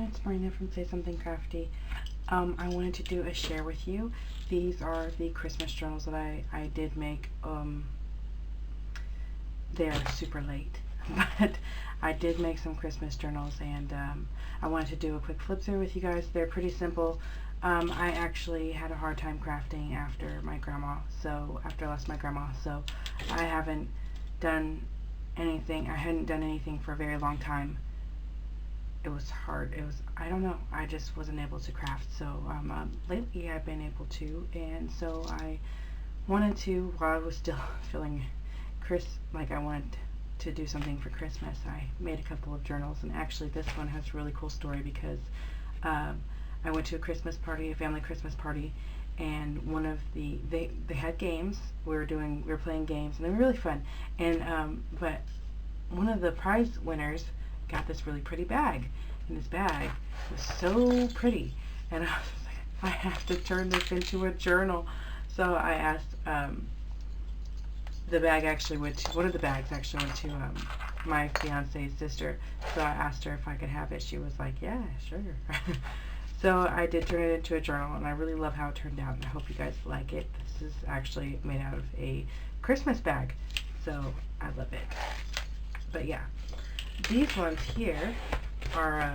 it's Marina from Say Something Crafty. I wanted to do a share with you. These are the Christmas journals that I did make. They're super late, but I did make some Christmas journals, and I wanted to do a quick flip through with you guys. They're pretty simple. I actually had a hard time crafting after I lost my grandma, so I haven't done anything. I hadn't done anything for a very long time. It was hard. I don't know, I just wasn't able to craft. So lately I've been able to, and so I wanted to, while I was still feeling like I wanted to do something for Christmas, I made a couple of journals. And actually this one has a really cool story, because I went to a family Christmas party, and one of they had games. We were playing games, and they were really fun. And but one of the prize winners got this really pretty bag, and this bag was so pretty, and I was like, I have to turn this into a journal. So I asked, the bag actually went to, one of the bags actually went to my fiance's sister, so I asked her if I could have it. She was like, yeah, sure. So I did turn it into a journal, and I really love how it turned out, and I hope you guys like it. This is actually made out of a Christmas bag, so I love it. But yeah, these ones here are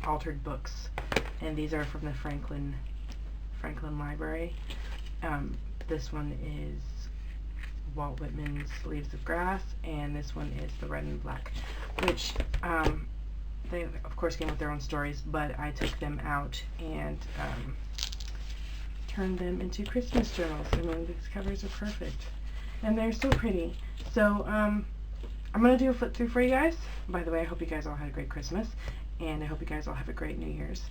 altered books, and these are from the Franklin Library. This one is Walt Whitman's Leaves of Grass, and this one is The Red and Black, which they of course came with their own stories, but I took them out and turned them into Christmas journals. I mean, these covers are perfect, and they're so pretty. So I'm going to do a flip through for you guys. By the way, I hope you guys all had a great Christmas, and I hope you guys all have a great New Year's.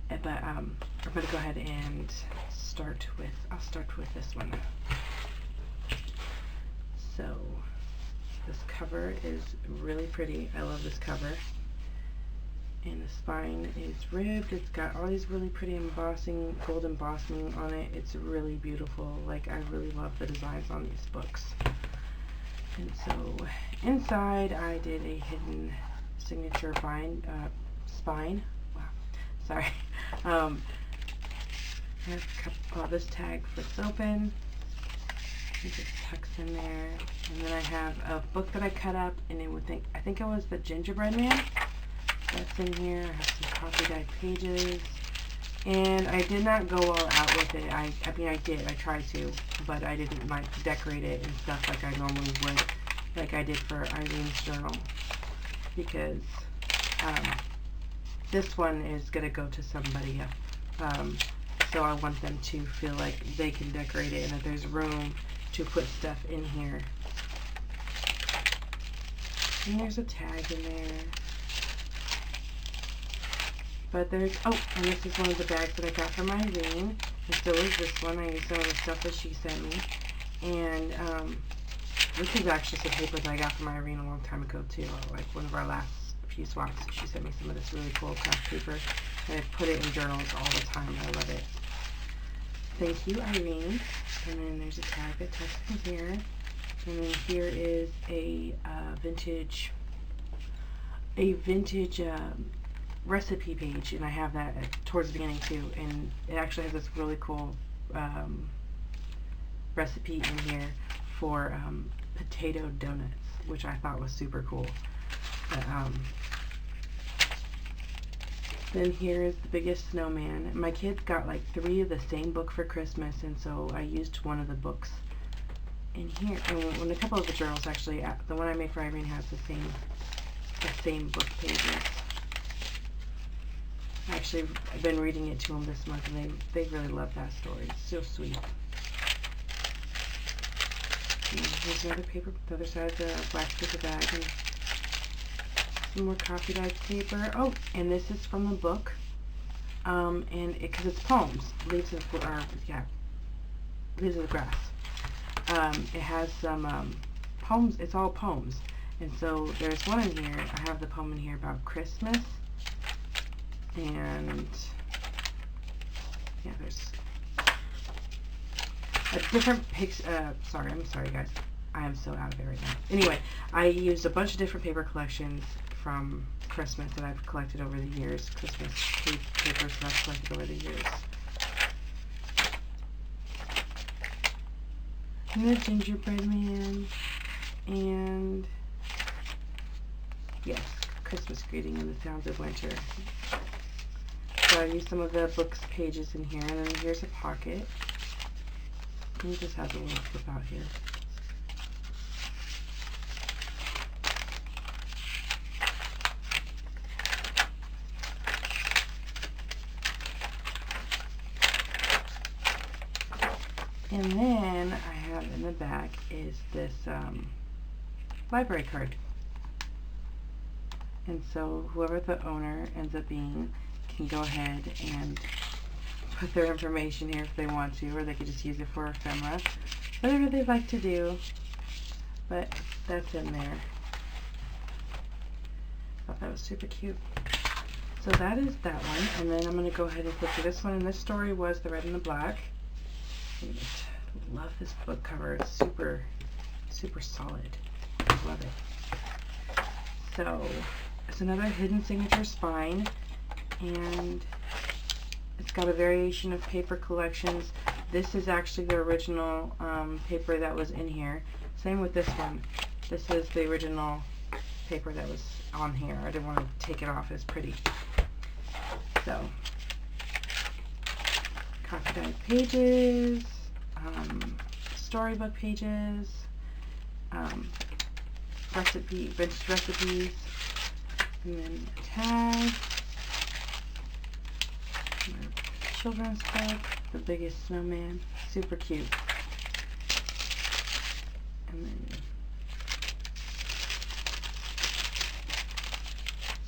But I'm going to go ahead and I'll start with this one. So this cover is really pretty. I love this cover. And the spine is ribbed. It's got all these really pretty embossing, gold embossing on it. It's really beautiful. Like, I really love the designs on these books. And so inside I did a hidden signature spine. Wow, sorry. I have this tag flips open. It just tucks in there. And then I have a book that I cut up, and I think it was the Gingerbread Man. That's in here. I have some coffee dyed pages. And I did not go all out with it. I mean, I did. I tried to, but I didn't like decorate it and stuff like I normally would, like I did for Irene's journal, because this one is going to go to somebody else. So I want them to feel like they can decorate it, and that there's room to put stuff in here. And there's a tag in there. But there's, oh, and this is one of the bags that I got from Irene. And so is this one. I used some of the stuff that she sent me. And this is actually some paper that I got from Irene a long time ago too. Like one of our last few swaps. She sent me some of this really cool craft paper. And I put it in journals all the time. I love it. Thank you, Irene. And then there's a tag that tucks in here. And then here is a vintage recipe page, and I have that towards the beginning too, and it actually has this really cool recipe in here for potato donuts, which I thought was super cool. But, then here is The Biggest Snowman. My kids got like 3 of the same book for Christmas, and so I used one of the books in here. And a couple of the journals actually, the one I made for Irene has the same book pages. Actually, I've been reading it to them this month, and they really love that story. It's so sweet. And here's another paper, the other side of the black paper bag, and some more coffee dyed paper. Oh, and this is from the book, and because it's poems, Leaves of the Grass. It has some poems. It's all poems, and so there's one in here. I have the poem in here about Christmas. And yeah, there's a different picture. I'm sorry guys, I am so out of it right now. Anyway, I used a bunch of different paper collections from Christmas that I've collected over the years. Christmas papers that I've collected over the years. And the gingerbread man. And yes, Christmas greeting and the sounds of winter. So I used some of the book's pages in here, and then here's a pocket. And it just has a little flip out here. And then I have in the back is this library card. And so whoever the owner ends up being can go ahead and put their information here if they want to, or they could just use it for ephemera. Whatever they'd like to do. But that's in there. Thought that was super cute. So that is that one. And then I'm going to go ahead and flip to this one. And this story was The Red and the Black. I love this book cover. It's super, super solid. I love it. So it's another hidden signature spine, and it's got a variation of paper collections. This is actually the original paper that was in here. Same with this one. This is the original paper that was on here. I didn't want to take it off. It's pretty. So copy pages. Storybook pages, recipes, and then a tag, children's book, The Biggest Snowman, super cute, and then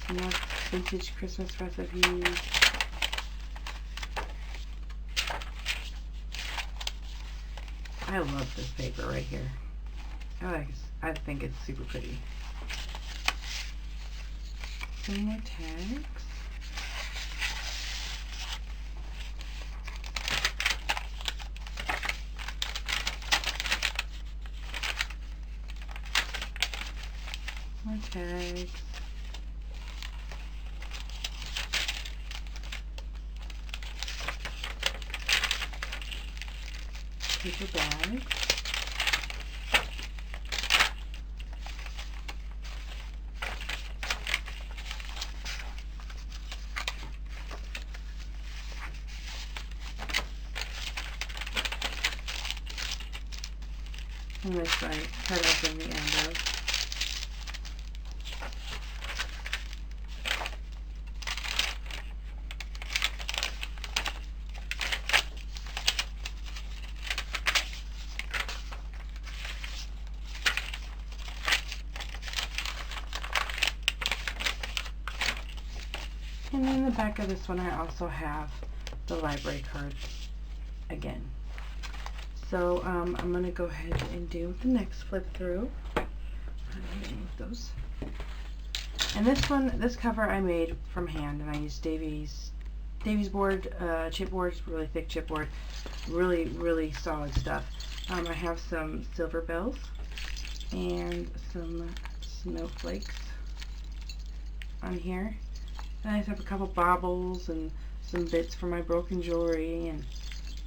some more vintage Christmas recipes. I love this paper right here. I think it's super pretty. Some more tags. More tags. Paper bags. And this I cut open the end of. And in the back of this one I also have the library card again. So I'm going to go ahead and do the next flip through. Move those. And this cover I made from hand, and I used Davy's board, chipboard, really thick chipboard, really solid stuff. I have some silver bells and some snowflakes on here. And I just have a couple baubles and some bits for my broken jewelry, and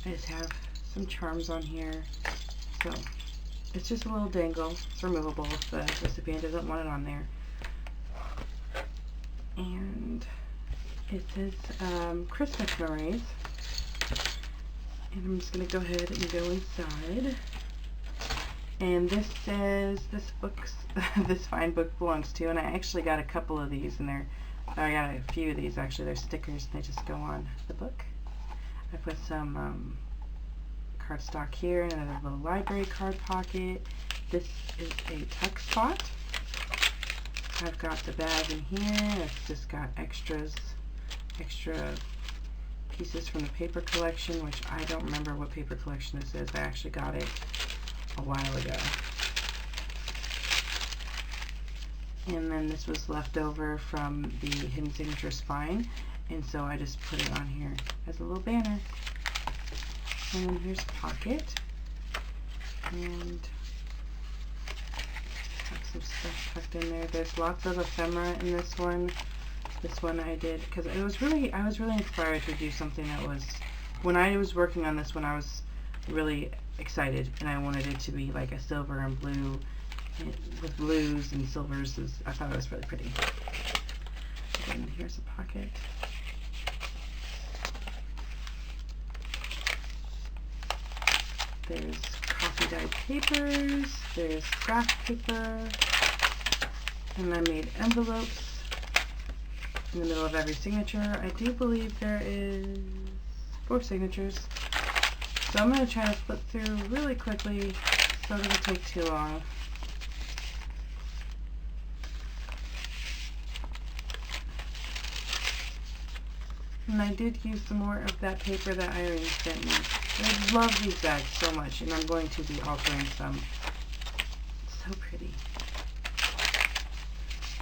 I just have some charms on here. So it's just a little dangle. It's removable if the recipient doesn't want it on there. And it says Christmas memories. And I'm just going to go ahead and go inside. And this says this fine book belongs to, and I actually got a couple of these, and I got a few of these actually. They're stickers, and they just go on the book. I put some cardstock here, and another little library card pocket. This is a tuck spot. I've got the bag in here. It's just got extra pieces from the paper collection, which I don't remember what paper collection this is. I actually got it a while ago. And then this was left over from the hidden signature spine, and so I just put it on here as a little banner. And then here's a pocket, and some stuff tucked in there. There's lots of ephemera in this one. This one I did because I was really inspired to do something that was, when I was working on this one, I was really excited and I wanted it to be like a silver and blue, and with blues and silvers. I thought it was really pretty. And here's a pocket. There's coffee dyed papers, there's graph paper, and I made envelopes in the middle of every signature. I do believe there is 4 signatures. So I'm going to try to flip through really quickly so it doesn't take too long. And I did use some more of that paper that Irene sent me. I love these bags so much, and I'm going to be altering some. So pretty.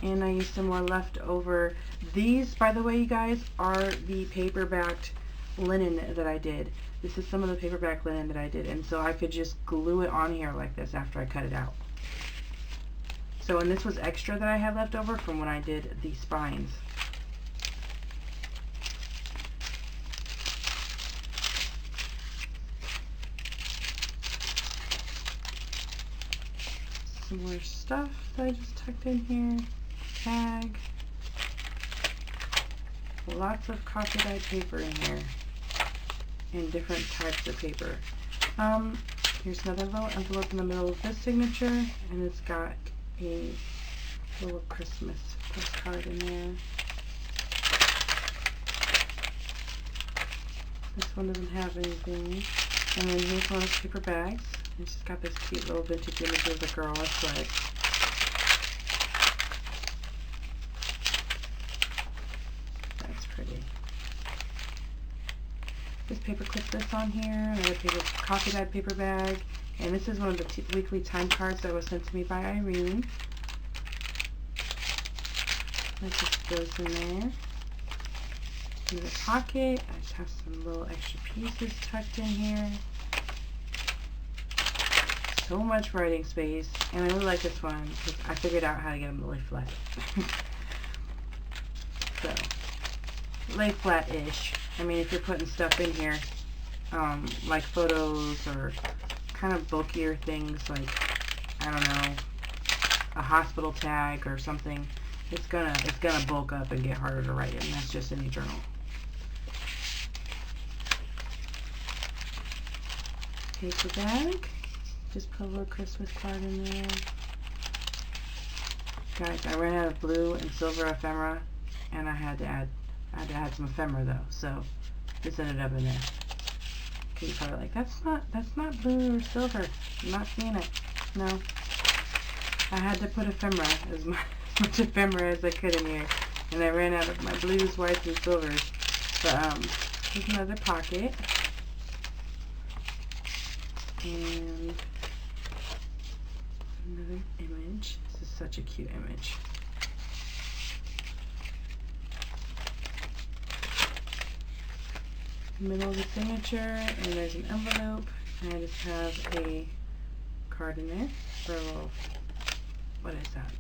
And I used some more leftover. These, by the way, you guys, are the paper-backed linen that I did. This is some of the paperback linen that I did, and so I could just glue it on here like this after I cut it out. So, and this was extra that I had left over from when I did the spines. Some more stuff that I just tucked in here. Tag. Lots of coffee dyed paper in here. And different types of paper. Here's another little envelope in the middle of this signature, and it's got a little Christmas postcard in there. This one doesn't have anything. And then here's one of the paper bags. It's just got this cute little vintage image of the girl on sled. That's pretty. This paper clip this on here, another paper, coffee dyed paper bag, and this is one of the weekly time cards that was sent to me by Irene. That just goes in there. In the pocket, I just have some little extra pieces tucked in here. So much writing space, and I really like this one because I figured out how to get them to lay flat. So, lay flat-ish. I mean, if you're putting stuff in here, like photos or kind of bulkier things like, I don't know, a hospital tag or something, it's gonna bulk up and get harder to write in. That's just any journal. Paper bag. Just put a little Christmas card in there. Guys, I ran out of blue and silver ephemera, and I had to add some ephemera though, so this ended up in there. Okay, you're probably like, that's not blue or silver. I'm not seeing it. No. I had to put ephemera, as much ephemera as I could in here, and I ran out of my blues, whites, and silvers. But here's another pocket. And another image. This is such a cute image. Middle of the signature, and there's an envelope, and I just have a card in there for a little, what is that?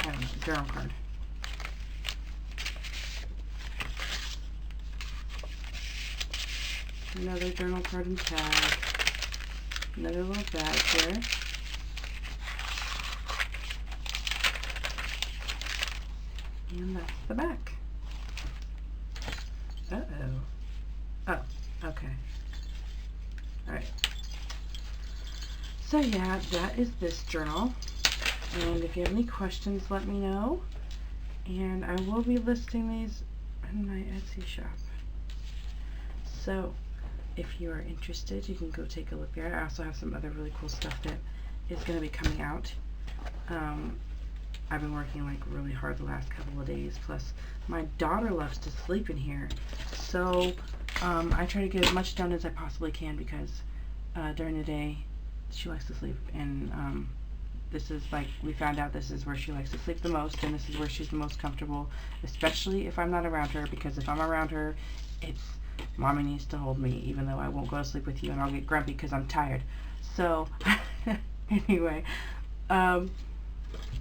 I don't know, journal card. Another journal card and tag. Another little bag here. And that's the back. Uh-oh. Oh, okay. Alright. So yeah, that is this journal. And if you have any questions, let me know. And I will be listing these in my Etsy shop. So, if you are interested, you can go take a look there. I also have some other really cool stuff that is going to be coming out. I've been working like really hard the last couple of days. Plus, my daughter loves to sleep in here. So, I try to get as much done as I possibly can because during the day, she likes to sleep. And this is like, we found out this is where she likes to sleep the most, and this is where she's the most comfortable, especially if I'm not around her, because if I'm around her, it's Mommy needs to hold me, even though I won't go to sleep with you, and I'll get grumpy because I'm tired. So, anyway,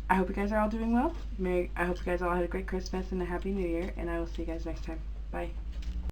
I hope you guys are all doing well. I hope you guys all had a great Christmas and a Happy New Year, and I will see you guys next time. Bye.